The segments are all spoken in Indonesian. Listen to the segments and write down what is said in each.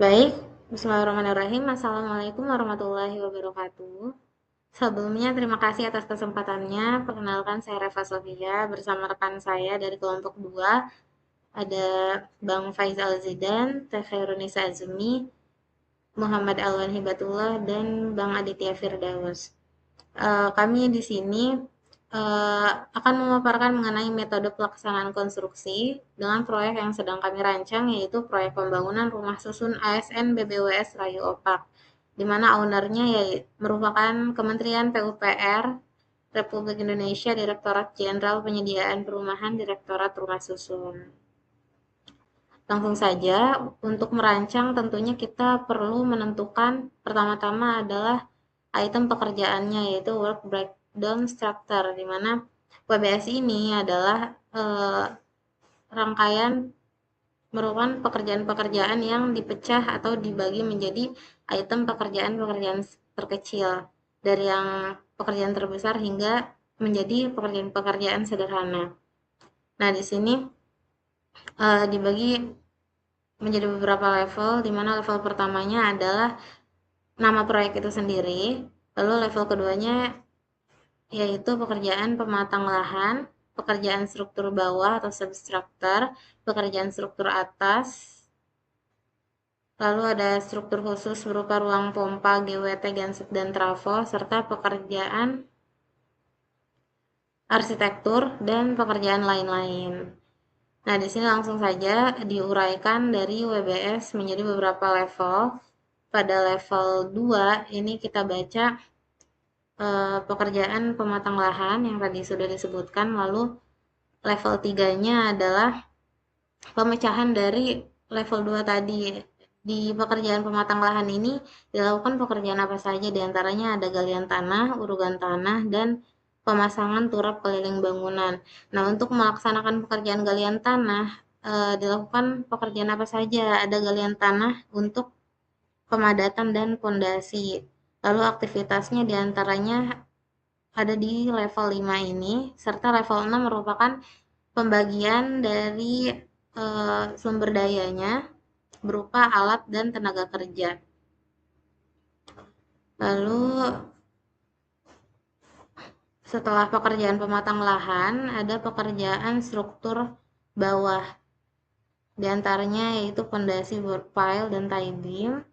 Baik, bismillahirrahmanirrahim. Assalamualaikum warahmatullahi wabarakatuh. Sebelumnya, terima kasih atas kesempatannya. Perkenalkan, saya Reva Sofia bersama rekan saya dari kelompok 2. Ada Bang Faizal Zidan, Teh Khairunisa Azumi, Muhammad Alwan Hibatullah, dan Bang Aditya Firdaus. Kami di sini akan memaparkan mengenai metode pelaksanaan konstruksi dengan proyek yang sedang kami rancang, yaitu proyek pembangunan rumah susun ASN BBWS Rayu Opak, di mana ownernya merupakan Kementerian PUPR Republik Indonesia, Direktorat Jenderal Penyediaan Perumahan, Direktorat Rumah Susun. Langsung saja, untuk merancang tentunya kita perlu menentukan pertama-tama adalah item pekerjaannya, yaitu work breakdown structure, di mana WBS ini adalah rangkaian merupakan pekerjaan-pekerjaan yang dipecah atau dibagi menjadi item pekerjaan-pekerjaan terkecil, dari yang pekerjaan terbesar hingga menjadi pekerjaan-pekerjaan sederhana. Nah, di sini dibagi menjadi beberapa level, di mana level pertamanya adalah nama proyek itu sendiri, lalu level keduanya yaitu pekerjaan pematang lahan, pekerjaan struktur bawah atau substructure, pekerjaan struktur atas, lalu ada struktur khusus berupa ruang pompa, GWT, genset, dan trafo, serta pekerjaan arsitektur dan pekerjaan lain-lain. Nah, di sini langsung saja diuraikan dari WBS menjadi beberapa level. Pada level 2 ini kita baca pekerjaan pematang lahan yang tadi sudah disebutkan, lalu level 3-nya adalah pemecahan dari level 2 tadi. Di pekerjaan pematang lahan ini dilakukan pekerjaan apa saja, diantaranya ada galian tanah, urugan tanah, dan pemasangan turap keliling bangunan. Nah, untuk melaksanakan pekerjaan galian tanah, dilakukan pekerjaan apa saja? Ada galian tanah untuk pemadatan dan pondasi. Lalu aktivitasnya diantaranya ada di level 5 ini, serta level 6 merupakan pembagian dari sumber dayanya berupa alat dan tenaga kerja. Lalu setelah pekerjaan pematang lahan, ada pekerjaan struktur bawah. Di antaranya yaitu pondasi, board pile, dan tie beam,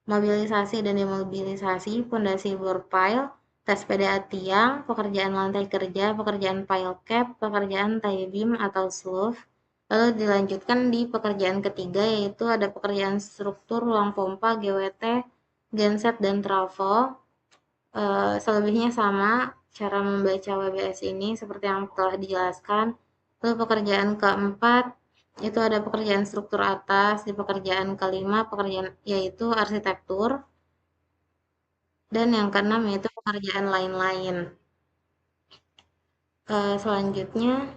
mobilisasi dan demobilisasi, pondasi, board pile, tes PDA tiang, pekerjaan lantai kerja, pekerjaan pile cap, pekerjaan tie beam atau slope. Lalu dilanjutkan di pekerjaan ketiga, yaitu ada pekerjaan struktur ruang pompa, GWT, genset, dan trafo. Selebihnya sama, cara membaca WBS ini seperti yang telah dijelaskan. Lalu pekerjaan keempat, itu ada pekerjaan struktur atas. Di pekerjaan kelima, pekerjaan yaitu arsitektur. Dan yang keenam yaitu pekerjaan lain-lain. Selanjutnya,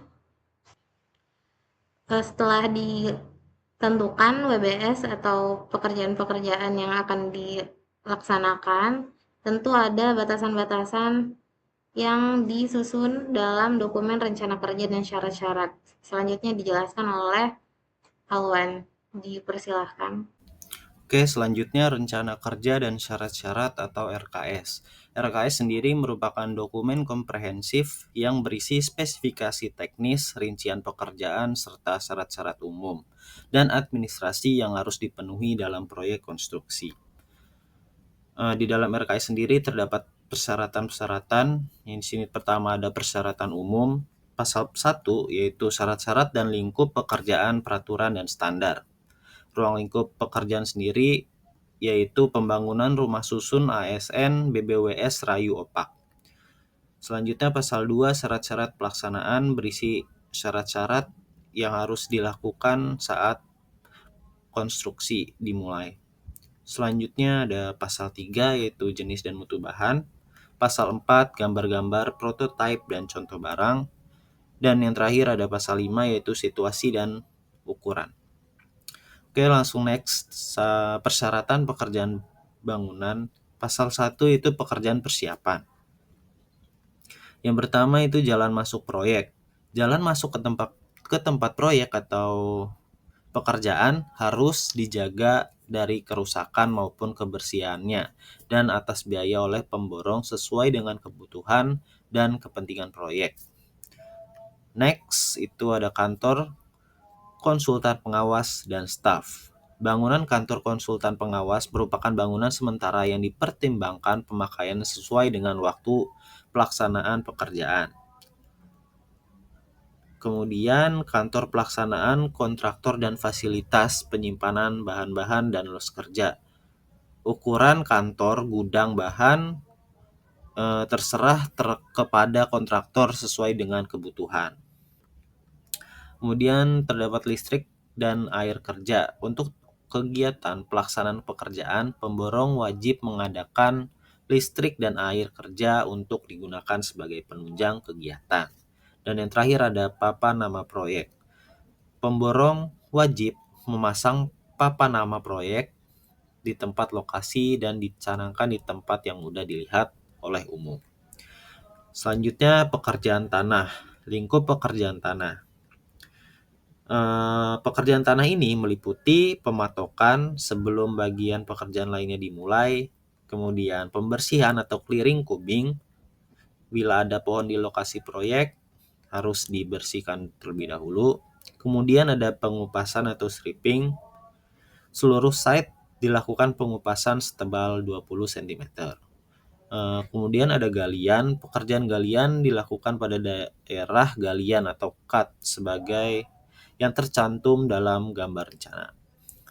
setelah ditentukan WBS atau pekerjaan-pekerjaan yang akan dilaksanakan, tentu ada batasan-batasan yang disusun dalam dokumen rencana kerja dan syarat-syarat. Selanjutnya dijelaskan oleh Alwan. Dipersilahkan. Oke, selanjutnya rencana kerja dan syarat-syarat atau RKS. RKS sendiri merupakan dokumen komprehensif yang berisi spesifikasi teknis, rincian pekerjaan, serta syarat-syarat umum dan administrasi yang harus dipenuhi dalam proyek konstruksi. Di dalam RKS sendiri terdapat persyaratan-persyaratan. Yang di sini pertama ada persyaratan umum, pasal 1 yaitu syarat-syarat dan lingkup pekerjaan, peraturan, dan standar. Ruang lingkup pekerjaan sendiri yaitu pembangunan rumah susun ASN BBWS Rayu Opak. Selanjutnya pasal 2 syarat-syarat pelaksanaan berisi syarat-syarat yang harus dilakukan saat konstruksi dimulai. Selanjutnya ada pasal 3 yaitu jenis dan mutu bahan, pasal 4 gambar-gambar, prototipe dan contoh barang, dan yang terakhir ada pasal 5 yaitu situasi dan ukuran. Oke, langsung next. Persyaratan pekerjaan bangunan. Pasal 1 itu pekerjaan persiapan. Yang pertama itu jalan masuk proyek. Jalan masuk ke tempat proyek atau Pekerjaan harus dijaga dari kerusakan maupun kebersihannya dan atas biaya oleh pemborong sesuai dengan kebutuhan dan kepentingan proyek. Next, itu ada kantor konsultan pengawas dan staf. Bangunan kantor konsultan pengawas merupakan bangunan sementara yang dipertimbangkan pemakaian sesuai dengan waktu pelaksanaan pekerjaan. Kemudian kantor pelaksanaan kontraktor dan fasilitas penyimpanan bahan-bahan dan los kerja. Ukuran kantor gudang bahan terserah kepada kontraktor sesuai dengan kebutuhan. Kemudian terdapat listrik dan air kerja. Untuk kegiatan pelaksanaan pekerjaan, pemborong wajib mengadakan listrik dan air kerja untuk digunakan sebagai penunjang kegiatan. Dan yang terakhir ada papan nama proyek. Pemborong wajib memasang papan nama proyek di tempat lokasi dan dicanangkan di tempat yang mudah dilihat oleh umum. Selanjutnya pekerjaan tanah. Lingkup pekerjaan tanah. Pekerjaan tanah ini meliputi pematokan sebelum bagian pekerjaan lainnya dimulai, kemudian pembersihan atau clearing kubing. Bila ada pohon di lokasi proyek, harus dibersihkan terlebih dahulu. Kemudian ada pengupasan atau stripping. Seluruh site dilakukan pengupasan setebal 20 cm. Kemudian ada galian. Pekerjaan galian dilakukan pada daerah galian atau cut sebagai yang tercantum dalam gambar rencana.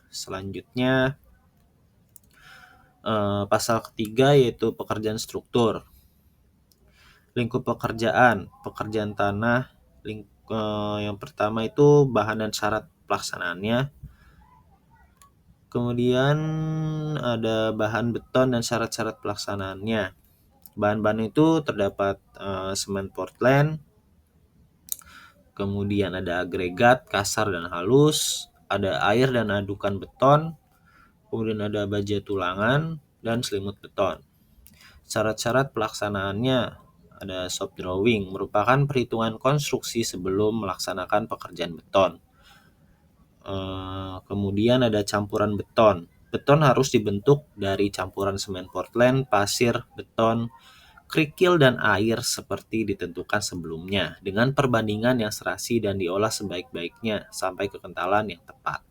Selanjutnya pasal ketiga yaitu pekerjaan struktur. Lingkup pekerjaan tanah. Yang pertama itu bahan dan syarat pelaksanaannya. Kemudian ada bahan beton dan syarat-syarat pelaksanaannya. Bahan-bahan itu terdapat semen Portland, kemudian ada agregat kasar dan halus, ada air dan adukan beton, kemudian ada baja tulangan dan selimut beton. Syarat-syarat pelaksanaannya ada shop drawing, merupakan perhitungan konstruksi sebelum melaksanakan pekerjaan beton. Kemudian ada campuran beton. Beton harus dibentuk dari campuran semen Portland, pasir, beton, kerikil, dan air seperti ditentukan sebelumnya dengan perbandingan yang serasi dan diolah sebaik-baiknya sampai kekentalan yang tepat.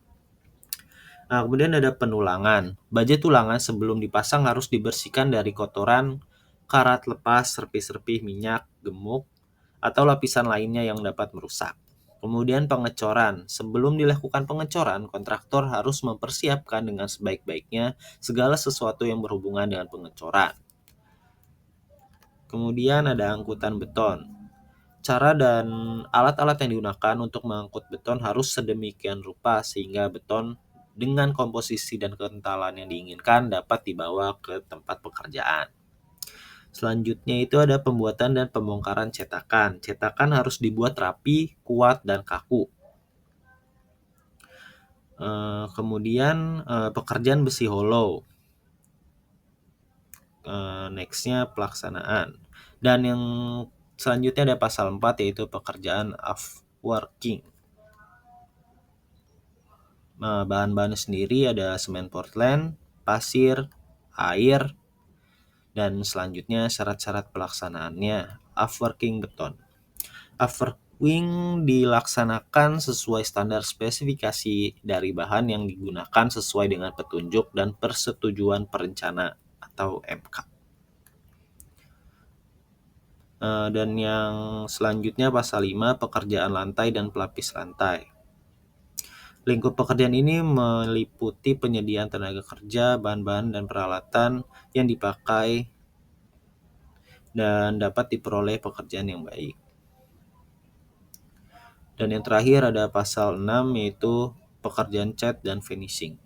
Nah, kemudian ada penulangan. Baja tulangan sebelum dipasang harus dibersihkan dari kotoran, karat lepas, serpih-serpih minyak, gemuk, atau lapisan lainnya yang dapat merusak. Kemudian pengecoran. Sebelum dilakukan pengecoran, kontraktor harus mempersiapkan dengan sebaik-baiknya segala sesuatu yang berhubungan dengan pengecoran. Kemudian ada angkutan beton. Cara dan alat-alat yang digunakan untuk mengangkut beton harus sedemikian rupa sehingga beton dengan komposisi dan kekentalan yang diinginkan dapat dibawa ke tempat pekerjaan. Selanjutnya itu ada pembuatan dan pembongkaran cetakan. Cetakan harus dibuat rapi, kuat, dan kaku. Kemudian pekerjaan besi hollow. Nextnya pelaksanaan. Dan yang selanjutnya ada pasal 4 yaitu pekerjaan off-working. Bahan-bahan sendiri ada semen Portland, pasir, air, dan selanjutnya syarat-syarat pelaksanaannya off-working beton. Off-working dilaksanakan sesuai standar spesifikasi dari bahan yang digunakan sesuai dengan petunjuk dan persetujuan perencana atau MK. Dan yang selanjutnya pasal 5 pekerjaan lantai dan pelapis lantai. Lingkup pekerjaan ini meliputi penyediaan tenaga kerja, bahan-bahan dan peralatan yang dipakai dan dapat diperoleh pekerjaan yang baik. Dan yang terakhir ada pasal 6 yaitu pekerjaan cat dan finishing.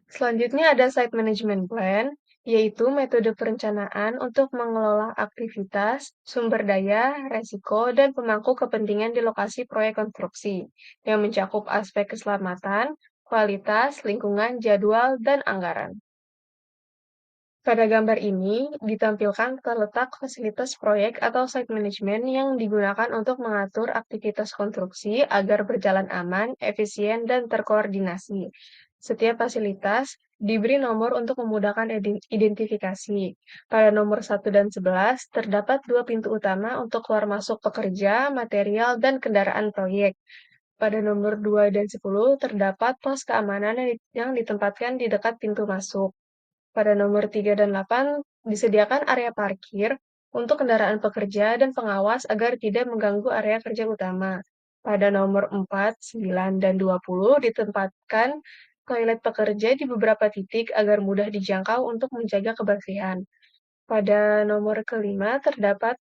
Selanjutnya ada Site Management Plan, yaitu metode perencanaan untuk mengelola aktivitas, sumber daya, resiko, dan pemangku kepentingan di lokasi proyek konstruksi, yang mencakup aspek keselamatan, kualitas, lingkungan, jadwal, dan anggaran. Pada gambar ini ditampilkan terletak fasilitas proyek atau site management yang digunakan untuk mengatur aktivitas konstruksi agar berjalan aman, efisien, dan terkoordinasi. Setiap fasilitas diberi nomor untuk memudahkan identifikasi. Pada nomor 1 dan 11 terdapat dua pintu utama untuk keluar masuk pekerja, material, dan kendaraan proyek. Pada nomor 2 dan 10 terdapat pos keamanan yang ditempatkan di dekat pintu masuk. Pada nomor 3 dan 8 disediakan area parkir untuk kendaraan pekerja dan pengawas agar tidak mengganggu area kerja utama. Pada nomor 4, 9, dan 20 ditempatkan toilet pekerja di beberapa titik agar mudah dijangkau untuk menjaga kebersihan. Pada nomor kelima terdapat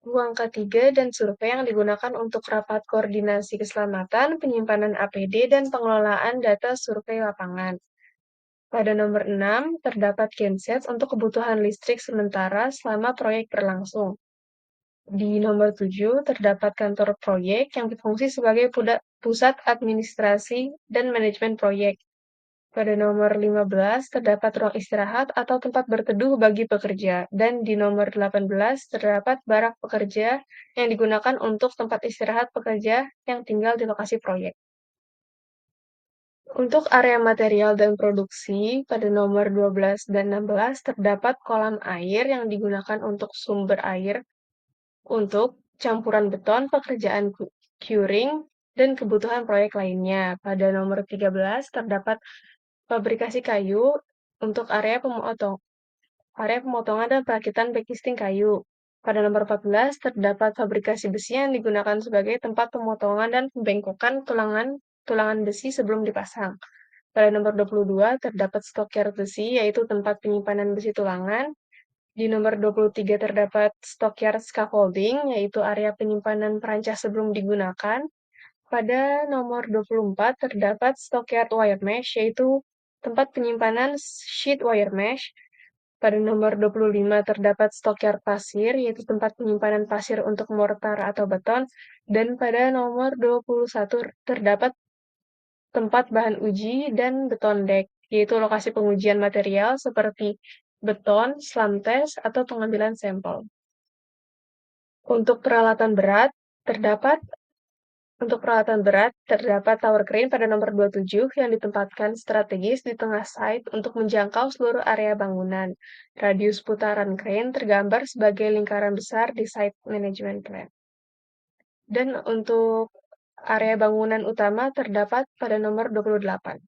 ruang K3 dan survei yang digunakan untuk rapat koordinasi keselamatan, penyimpanan APD, dan pengelolaan data survei lapangan. Pada nomor 6, terdapat genset untuk kebutuhan listrik sementara selama proyek berlangsung. Di nomor 7, terdapat kantor proyek yang berfungsi sebagai pusat administrasi dan manajemen proyek. Pada nomor 15, terdapat ruang istirahat atau tempat berteduh bagi pekerja. Dan di nomor 18, terdapat barak pekerja yang digunakan untuk tempat istirahat pekerja yang tinggal di lokasi proyek. Untuk area material dan produksi, pada nomor 12 dan 16 terdapat kolam air yang digunakan untuk sumber air untuk campuran beton, pekerjaan curing, dan kebutuhan proyek lainnya. Pada nomor 13 terdapat fabrikasi kayu untuk area pemotongan dan perakitan backcasting kayu. Pada nomor 14 terdapat fabrikasi besi yang digunakan sebagai tempat pemotongan dan pembengkokan tulangan besi sebelum dipasang. Pada nomor 22 terdapat stokyard besi, yaitu tempat penyimpanan besi tulangan. Di nomor 23 terdapat stokyard scaffolding, yaitu area penyimpanan perancah sebelum digunakan. Pada nomor 24 terdapat stokyard wire mesh, yaitu tempat penyimpanan sheet wire mesh. Pada nomor 25 terdapat stokyard pasir, yaitu tempat penyimpanan pasir untuk mortar atau beton. Dan pada nomor 21 terdapat tempat bahan uji dan beton dek, yaitu lokasi pengujian material seperti beton, slam test, atau pengambilan sampel. Untuk peralatan berat, terdapat tower crane pada nomor 27 yang ditempatkan strategis di tengah site untuk menjangkau seluruh area bangunan. Radius putaran crane tergambar sebagai lingkaran besar di site management plan. Dan untuk area bangunan utama terdapat pada nomor 28.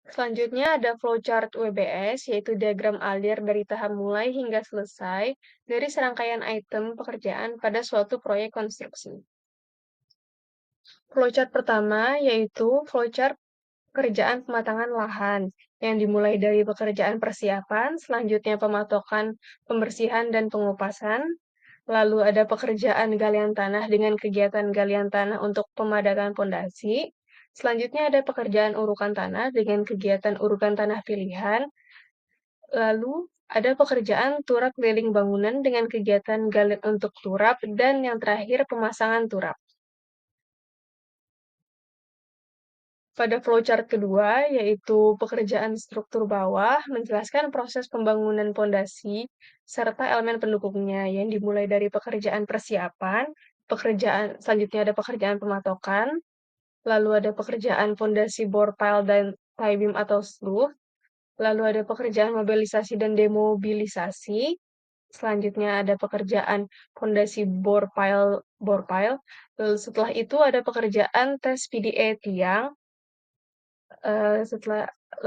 Selanjutnya ada flowchart WBS, yaitu diagram alir dari tahap mulai hingga selesai dari serangkaian item pekerjaan pada suatu proyek konstruksi. Flowchart pertama yaitu flowchart pekerjaan pematangan lahan, yang dimulai dari pekerjaan persiapan, selanjutnya pematokan, pembersihan, dan pengupasan. Lalu ada pekerjaan galian tanah dengan kegiatan galian tanah untuk pemadatan pondasi. Selanjutnya ada pekerjaan urukan tanah dengan kegiatan urukan tanah pilihan. Lalu ada pekerjaan turap keliling bangunan dengan kegiatan galian untuk turap. Dan yang terakhir pemasangan turap. Pada flowchart kedua, yaitu pekerjaan struktur bawah, menjelaskan proses pembangunan pondasi serta elemen pendukungnya, yang dimulai dari pekerjaan persiapan, selanjutnya ada pekerjaan pematokan, lalu ada pekerjaan pondasi bore pile dan tie beam atau sloop, lalu ada pekerjaan mobilisasi dan demobilisasi, selanjutnya ada pekerjaan pondasi bore pile, lalu setelah itu ada pekerjaan tes PDA tiang,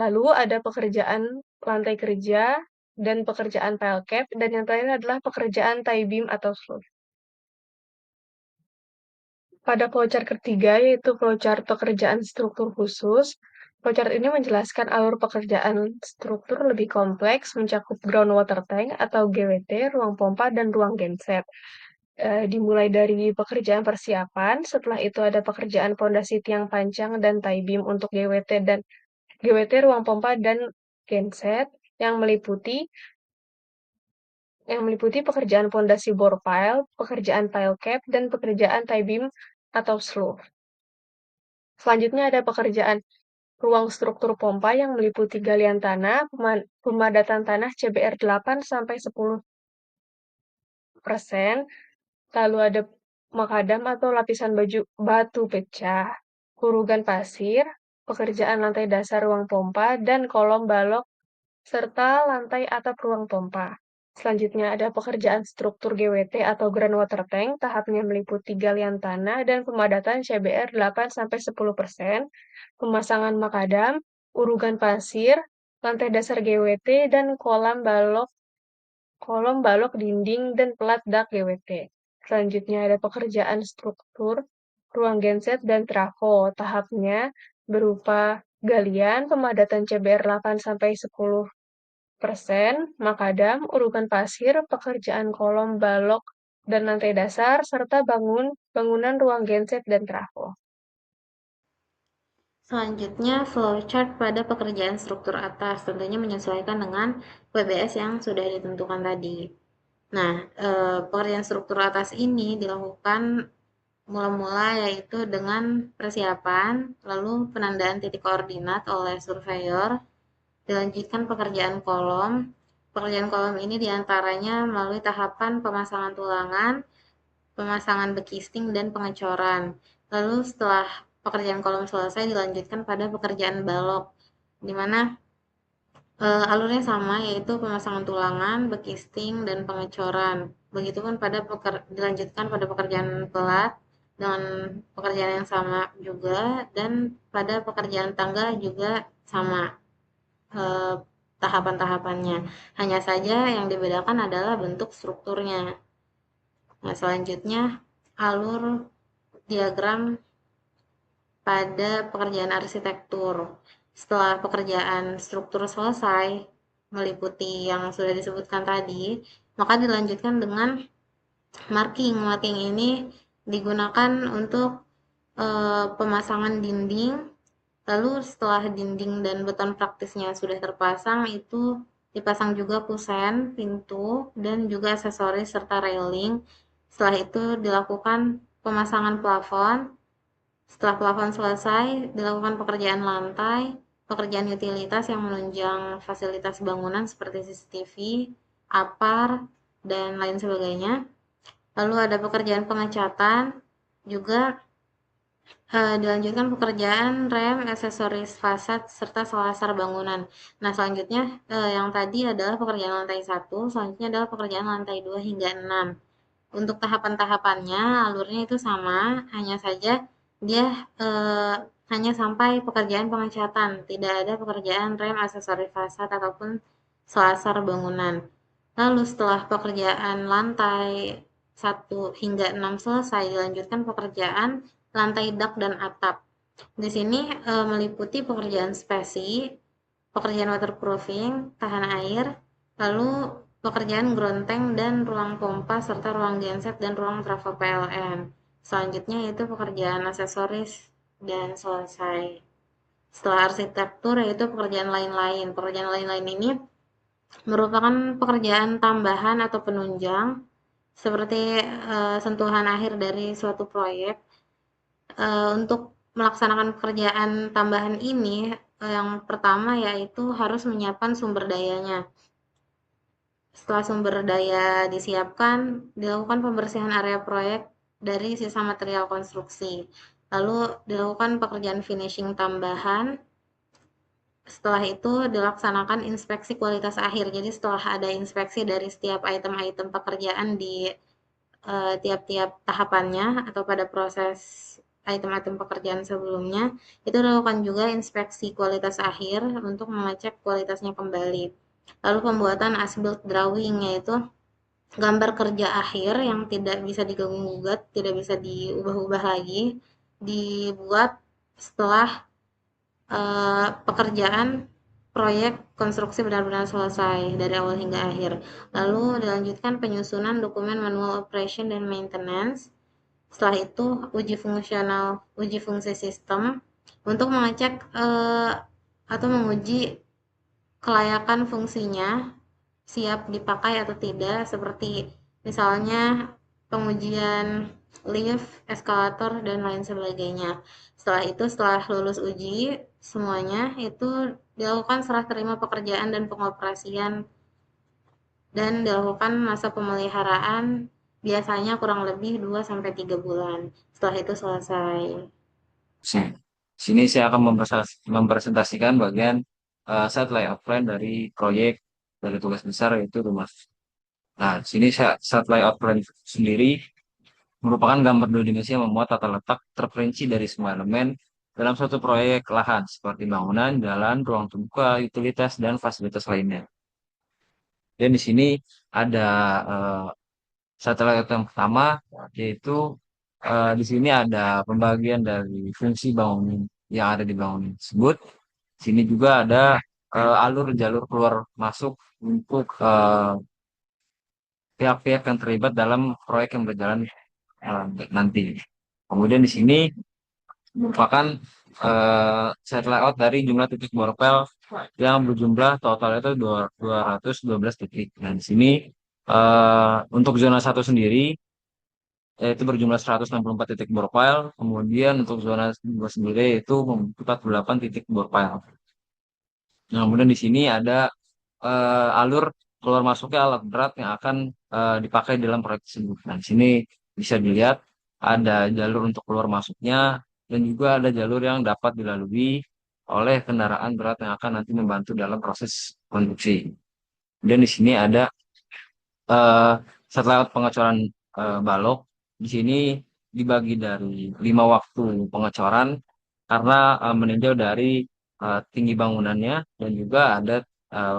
lalu ada pekerjaan lantai kerja dan pekerjaan pile cap, dan yang terakhir adalah pekerjaan tie beam atau sloop. Pada flowchart ketiga, yaitu flowchart pekerjaan struktur khusus, flowchart ini menjelaskan alur pekerjaan struktur lebih kompleks, mencakup groundwater tank atau GWT, ruang pompa, dan ruang genset. Dimulai dari pekerjaan persiapan, setelah itu ada pekerjaan pondasi tiang pancang dan tie beam untuk GWT, ruang pompa, dan genset yang meliputi pekerjaan pondasi bore pile, pekerjaan pile cap, dan pekerjaan tie beam atau slope. Selanjutnya ada pekerjaan ruang struktur pompa yang meliputi galian tanah, pemadatan tanah CBR 8 sampai 10%, lalu ada makadam atau lapisan batu pecah, kurugan pasir, pekerjaan lantai dasar ruang pompa, dan kolom balok serta lantai atap ruang pompa. Selanjutnya ada pekerjaan struktur GWT atau groundwater tank, tahapnya meliputi galian tanah dan pemadatan CBR 8-10%, pemasangan makadam, urugan pasir, lantai dasar GWT, dan kolom balok dinding dan pelat dak GWT. Selanjutnya ada pekerjaan struktur ruang genset dan trafo. Tahapnya berupa galian, pemadatan CBR 8-10%, makadam, urukan pasir, pekerjaan kolom balok dan lantai dasar, serta bangunan ruang genset dan trafo. Selanjutnya, flowchart pada pekerjaan struktur atas, tentunya menyesuaikan dengan WBS yang sudah ditentukan tadi. Nah, pekerjaan struktur atas ini dilakukan mula-mula yaitu dengan persiapan, lalu penandaan titik koordinat oleh surveyor, dilanjutkan pekerjaan kolom. Pekerjaan kolom ini diantaranya melalui tahapan pemasangan tulangan, pemasangan bekisting, dan pengecoran. Lalu setelah pekerjaan kolom selesai dilanjutkan pada pekerjaan balok, di mana alurnya sama yaitu pemasangan tulangan, bekisting, dan pengecoran. Begitupun dilanjutkan pada pekerjaan pelat dengan pekerjaan yang sama juga, dan pada pekerjaan tangga juga sama eh, tahapan-tahapannya. Hanya saja yang dibedakan adalah bentuk strukturnya. Nah, selanjutnya alur diagram pada pekerjaan arsitektur. Setelah pekerjaan struktur selesai, meliputi yang sudah disebutkan tadi, maka dilanjutkan dengan marking. Marking ini digunakan untuk pemasangan dinding. Lalu setelah dinding dan beton praktisnya sudah terpasang, itu dipasang juga kusen, pintu, dan juga aksesoris serta railing. Setelah itu dilakukan pemasangan plafon. Setelah plafon selesai, dilakukan pekerjaan lantai, pekerjaan utilitas yang menunjang fasilitas bangunan seperti CCTV, APAR, dan lain sebagainya. Lalu ada pekerjaan pengecatan, juga dilanjutkan pekerjaan rem, aksesoris fasad, serta selasar bangunan. Nah, selanjutnya yang tadi adalah pekerjaan lantai 1, selanjutnya adalah pekerjaan lantai 2 hingga 6. Untuk tahapan-tahapannya, alurnya itu sama, hanya saja dia hanya sampai pekerjaan pengecatan, tidak ada pekerjaan rem, aksesoris fasad, ataupun selasar bangunan. Lalu setelah pekerjaan lantai 1 hingga 6 selesai, dilanjutkan pekerjaan lantai dak dan atap. Di sini meliputi pekerjaan spesi, pekerjaan waterproofing, tahan air, lalu pekerjaan ground tank dan ruang pompa serta ruang genset dan ruang trafo PLN. Selanjutnya yaitu pekerjaan aksesoris dan selesai. Setelah arsitektur yaitu pekerjaan lain-lain. Pekerjaan lain-lain ini merupakan pekerjaan tambahan atau penunjang seperti sentuhan akhir dari suatu proyek. Untuk melaksanakan pekerjaan tambahan ini, yang pertama yaitu harus menyiapkan sumber dayanya. Setelah sumber daya disiapkan, dilakukan pembersihan area proyek dari sisa material konstruksi. Lalu dilakukan pekerjaan finishing tambahan. Setelah itu dilaksanakan inspeksi kualitas akhir. Jadi setelah ada inspeksi dari setiap item-item pekerjaan di tiap-tiap tahapannya atau pada proses item-item pekerjaan sebelumnya, itu dilakukan juga inspeksi kualitas akhir untuk mengecek kualitasnya kembali. Lalu pembuatan as-built drawing, yaitu gambar kerja akhir yang tidak bisa diganggu-gugat, tidak bisa diubah-ubah lagi, dibuat setelah pekerjaan proyek konstruksi benar-benar selesai dari awal hingga akhir. Lalu dilanjutkan penyusunan dokumen manual operation dan maintenance. Setelah itu uji fungsi sistem untuk mengecek atau menguji kelayakan fungsinya siap dipakai atau tidak, seperti misalnya pengujian lift, eskalator, dan lain sebagainya. Setelah itu, setelah lulus uji, Semuanya itu dilakukan serah terima pekerjaan dan pengoperasian dan dilakukan masa pemeliharaan biasanya kurang lebih 2 sampai 3 bulan. Setelah itu selesai. Sini, sini saya akan mempresentasikan bagian site layout plan dari proyek dari tugas besar yaitu rumah. Nah, sini site layout plan sendiri merupakan gambar dua dimensi yang memuat tata letak terperinci dari semua elemen dalam suatu proyek lahan seperti bangunan, jalan, ruang terbuka, utilitas, dan fasilitas lainnya. Dan di sini ada eh, satelit yang pertama, yaitu di sini ada pembagian dari fungsi bangunan yang ada di bangunan tersebut. Di sini juga ada alur jalur keluar masuk untuk pihak-pihak yang terlibat dalam proyek yang berjalan nanti. Kemudian di sini merupakan set layout dari jumlah titik borpel yang berjumlah total itu 212 titik. Dan di sini untuk zona satu sendiri yaitu berjumlah 164 titik borpel. Kemudian untuk zona 2 sendiri itu 48 titik borpel. Nah, kemudian di sini ada alur keluar masuknya alat berat yang akan dipakai dalam proyek tersebut. Nah, di sini bisa dilihat ada jalur untuk keluar masuknya dan juga ada jalur yang dapat dilalui oleh kendaraan berat yang akan nanti membantu dalam proses konstruksi. Dan di sini ada eh, setelah pengecoran balok, di sini dibagi dari 5 waktu pengecoran karena meninjau dari tinggi bangunannya dan juga ada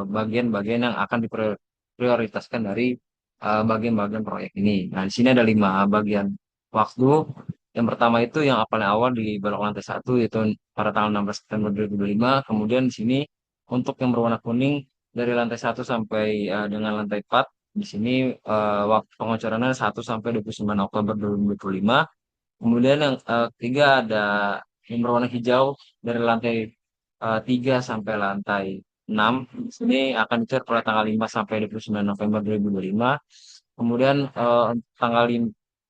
bagian-bagian yang akan diprioritaskan dari bagian-bagian proyek ini. Nah, di sini ada 5 bagian waktu. Yang pertama itu yang paling awal di balok lantai 1 yaitu pada tanggal 16 September 2025. Kemudian di sini untuk yang berwarna kuning dari lantai 1 sampai dengan lantai 4. Di sini waktu pengecorannya 1 sampai 29 Oktober 2025. Kemudian yang ketiga ada yang berwarna hijau dari lantai 3 sampai lantai 6. Ini akan dicor pada tanggal 5 sampai 29 November 2025. Kemudian tanggal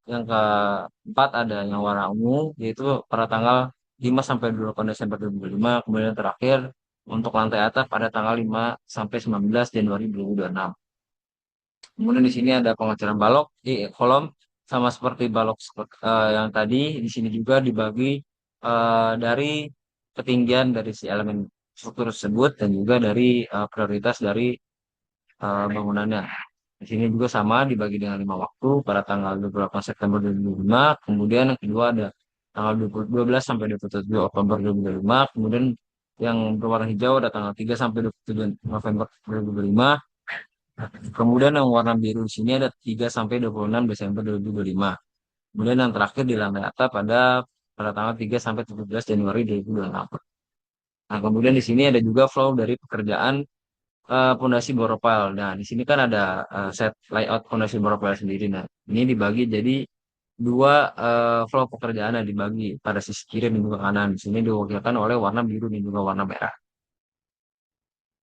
yang keempat ada yang warna ungu yaitu pada tanggal 5 sampai 28 Desember 2025. Kemudian terakhir untuk lantai atap pada tanggal 5 sampai 19 Januari 2026. Kemudian di sini ada pengecoran balok di kolom sama seperti balok yang tadi. Di sini juga dibagi dari ketinggian dari si elemen struktur tersebut dan juga dari prioritas dari bangunannya. Di sini juga sama dibagi dengan 5 waktu pada tanggal 28 September 2025. Kemudian yang kedua ada tanggal 12 sampai 27 Oktober 2025. Kemudian yang berwarna hijau ada tanggal 3 sampai 27 November 2025. Kemudian yang warna biru di sini ada 3 sampai 26 Desember 2025. Kemudian yang terakhir di lantai atap pada tanggal 3 sampai 17 Januari 2026. Nah, kemudian di sini ada juga flow dari pekerjaan pondasi borpel. Nah, di sini kan ada set layout pondasi borpel sendiri. Nah, ini dibagi jadi 2 flow pekerjaan yang dibagi pada sisi kiri dan juga kanan. Di sini diwakilkan oleh warna biru dan juga warna merah.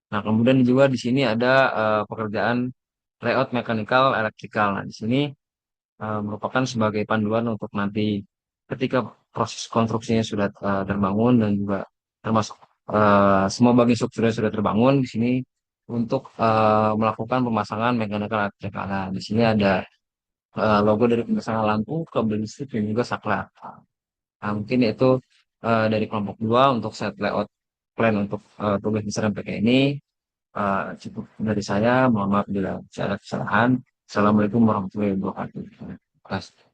Nah, kemudian juga di sini ada pekerjaan layout mekanikal elektrikal. Nah, di sini merupakan sebagai panduan untuk nanti ketika proses konstruksinya sudah terbangun dan juga termasuk semua bagian strukturnya sudah terbangun di sini untuk melakukan pemasangan mekanikal elektrikal. Nah, di sini ada logo dari pemasangan lampu, kabel listrik dan juga saklar. Nah, mungkin itu dari kelompok 2 untuk set layout plan untuk tugas besar MPK ini. Cukup dari saya. Mohon maaf bila saya ada kesalahan. Assalamualaikum warahmatullahi wabarakatuh. Terima kasih.